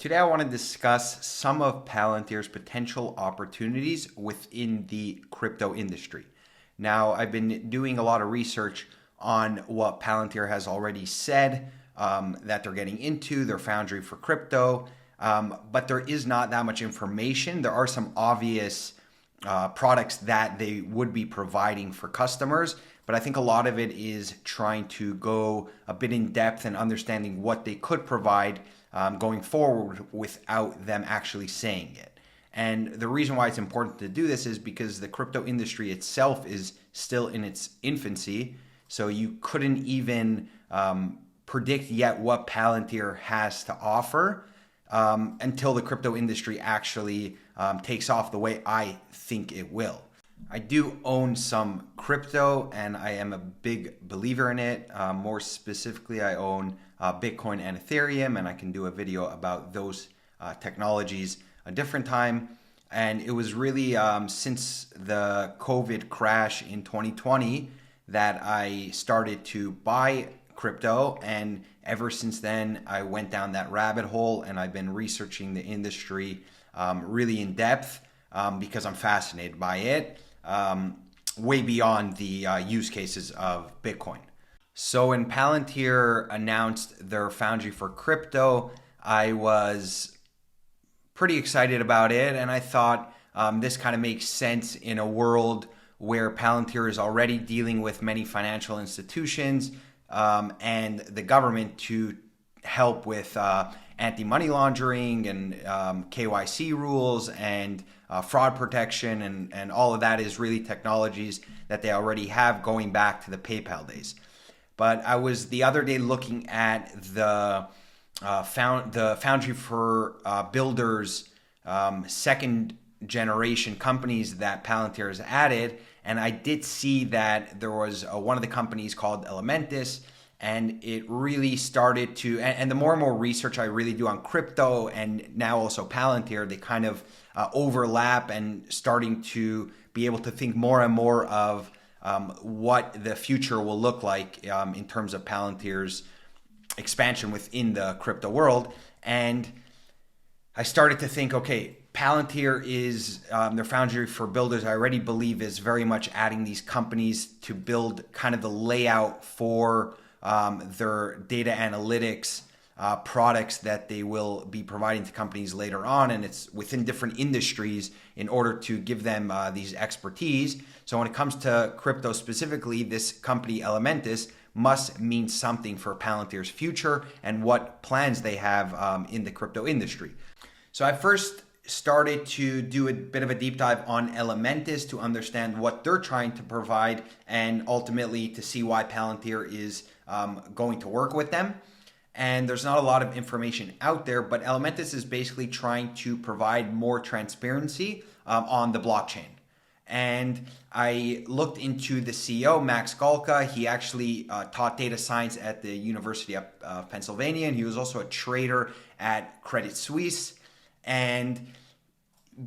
Today I want to discuss some of Palantir's potential opportunities within the crypto industry. Now, I've been doing a lot of research on what Palantir has already said that they're getting into, their foundry for crypto, but there is not that much information. There are some obvious products that they would be providing for customers, but I think a lot of it is trying to go a bit in depth and understanding what they could provide going forward without them actually saying it. And the reason why it's important to do this is because the crypto industry itself is still in its infancy. So you couldn't even predict yet what Palantir has to offer until the crypto industry actually takes off the way I think it will. I do own some crypto and I am a big believer in it. More specifically, I own Bitcoin and Ethereum, and I can do a video about those technologies a different time. And it was really since the COVID crash in 2020 that I started to buy crypto, and ever since then I went down that rabbit hole and I've been researching the industry really in depth because I'm fascinated by it, way beyond the use cases of Bitcoin. So when Palantir announced their foundry for crypto, I was pretty excited about it, and I thought this kind of makes sense in a world where Palantir is already dealing with many financial institutions and the government to help with anti-money laundering and KYC rules and fraud protection, and all of that is really technologies that they already have going back to the PayPal days. But I was the other day looking at the foundry for builders, second generation companies that Palantir has added, and I did see that there was one of the companies called Elementus, and it really started to, and the more and more research I really do on crypto and now also Palantir, they kind of overlap and starting to be able to think more and more of what the future will look like in terms of Palantir's expansion within the crypto world. And I started to think, okay, Palantir is their foundry for builders, I already believe, is very much adding these companies to build kind of the layout for their data analytics products that they will be providing to companies later on, and it's within different industries in order to give them these expertise. So when it comes to crypto specifically, this company Elementus must mean something for Palantir's future and what plans they have in the crypto industry. So I first started to do a bit of a deep dive on Elementus to understand what they're trying to provide and ultimately to see why Palantir is going to work with them. And there's not a lot of information out there, but Elementus is basically trying to provide more transparency on the blockchain. And I looked into the CEO, Max Galka. He actually taught data science at the University of Pennsylvania, and he was also a trader at Credit Suisse. And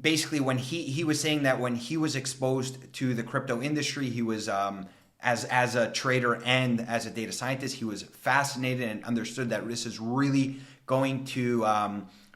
basically when he was saying that when he was exposed to the crypto industry, he was as a trader and as a data scientist, he was fascinated and understood that this is really going to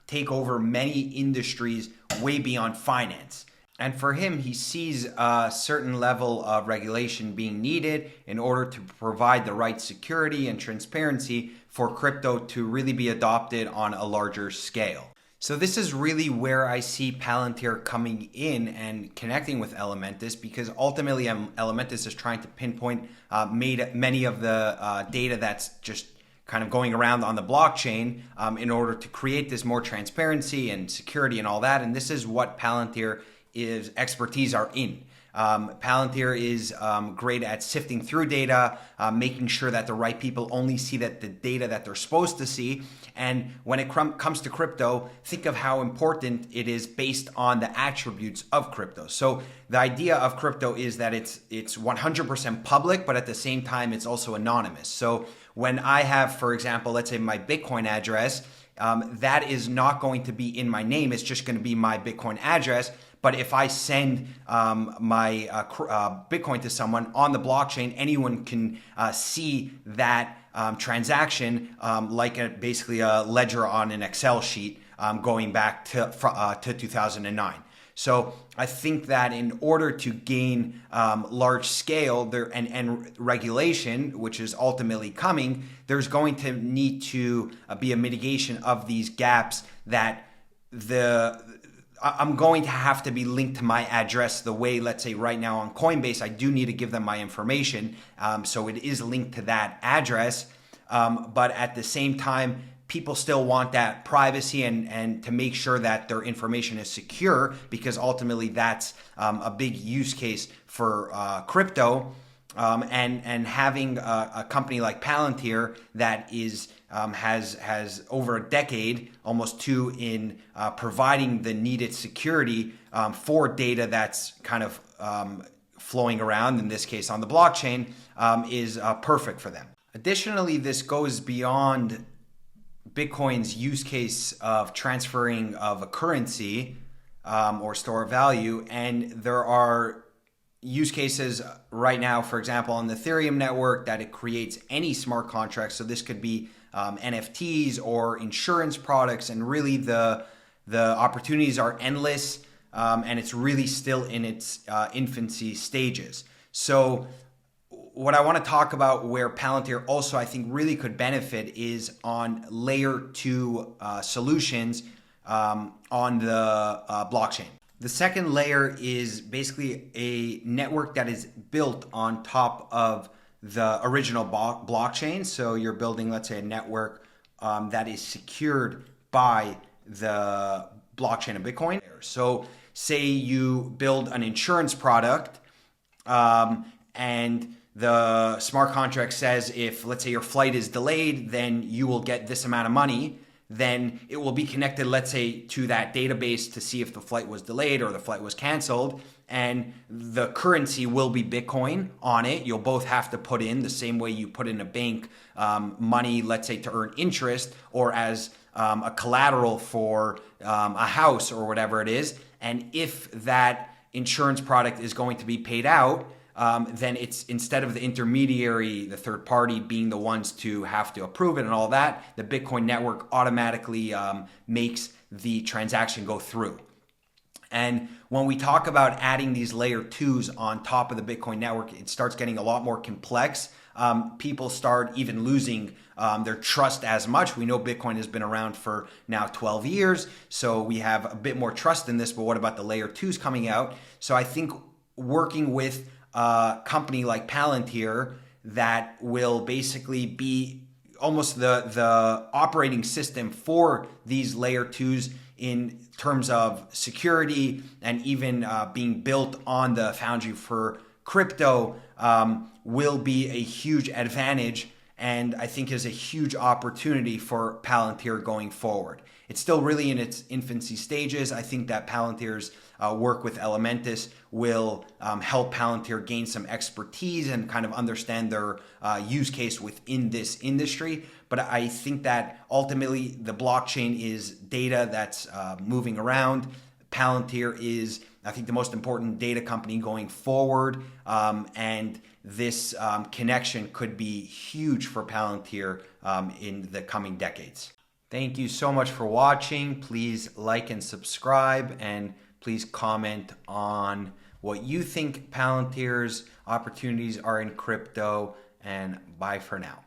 take over many industries way beyond finance. And for him, he sees a certain level of regulation being needed in order to provide the right security and transparency for crypto to really be adopted on a larger scale. So this is really where I see Palantir coming in and connecting with Elementus, because ultimately Elementus is trying to pinpoint many of the data that's just kind of going around on the blockchain in order to create this more transparency and security and all that. And this is what Palantir is expertise are in. Palantir is great at sifting through data, making sure that the right people only see the data that they're supposed to see. And when it comes to crypto, think of how important it is based on the attributes of crypto. So the idea of crypto is that it's 100% public, but at the same time, it's also anonymous. So when I have, for example, let's say my Bitcoin address, that is not going to be in my name. It's just going to be my Bitcoin address. But if I send my Bitcoin to someone on the blockchain, anyone can see that transaction like basically a ledger on an Excel sheet going back to 2009. So I think that in order to gain large scale there and regulation, which is ultimately coming, there's going to need to be a mitigation of these gaps that I'm going to have to be linked to my address the way, let's say right now on Coinbase, I do need to give them my information. So it is linked to that address. But at the same time, people still want that privacy and to make sure that their information is secure, because ultimately that's a big use case for crypto. And having a company like Palantir that is has over a decade, almost two, in providing the needed security for data that's kind of flowing around, in this case on the blockchain, is perfect for them. Additionally, this goes beyond Bitcoin's use case of transferring of a currency or store of value, and there are use cases right now, for example, on the Ethereum network, that it creates any smart contracts. So this could be NFTs or insurance products, and really the opportunities are endless, and it's really still in its infancy stages. So what I want to talk about where Palantir also, I think, really could benefit is on layer 2 solutions on the blockchain. The second layer is basically a network that is built on top of the original blockchain. So you're building, let's say, a network that is secured by the blockchain of Bitcoin. So say you build an insurance product and the smart contract says if, let's say, your flight is delayed, then you will get this amount of money. Then it will be connected, let's say, to that database to see if the flight was delayed or the flight was canceled. And the currency will be Bitcoin on it. You'll both have to put in the same way you put in a bank money, let's say, to earn interest or as a collateral for a house or whatever it is. And if that insurance product is going to be paid out, then it's, instead of the intermediary, the third party, being the ones to have to approve it and all that, the Bitcoin network automatically makes the transaction go through. And when we talk about adding these layer 2s on top of the Bitcoin network, it starts getting a lot more complex. People start even losing their trust as much. We know Bitcoin has been around for now 12 years, so we have a bit more trust in this, but what about the layer 2s coming out? So I think working with a company like Palantir that will basically be almost the operating system for these layer 2s in terms of security, and even being built on the foundry for crypto, will be a huge advantage, and I think is a huge opportunity for Palantir going forward. It's still really in its infancy stages. I think that Palantir's work with Elementus will help Palantir gain some expertise and kind of understand their use case within this industry. But I think that ultimately the blockchain is data that's moving around. Palantir is, I think, the most important data company going forward. And this connection could be huge for Palantir in the coming decades. Thank you so much for watching. Please like and subscribe, and please comment on what you think Palantir's opportunities are in crypto, and bye for now.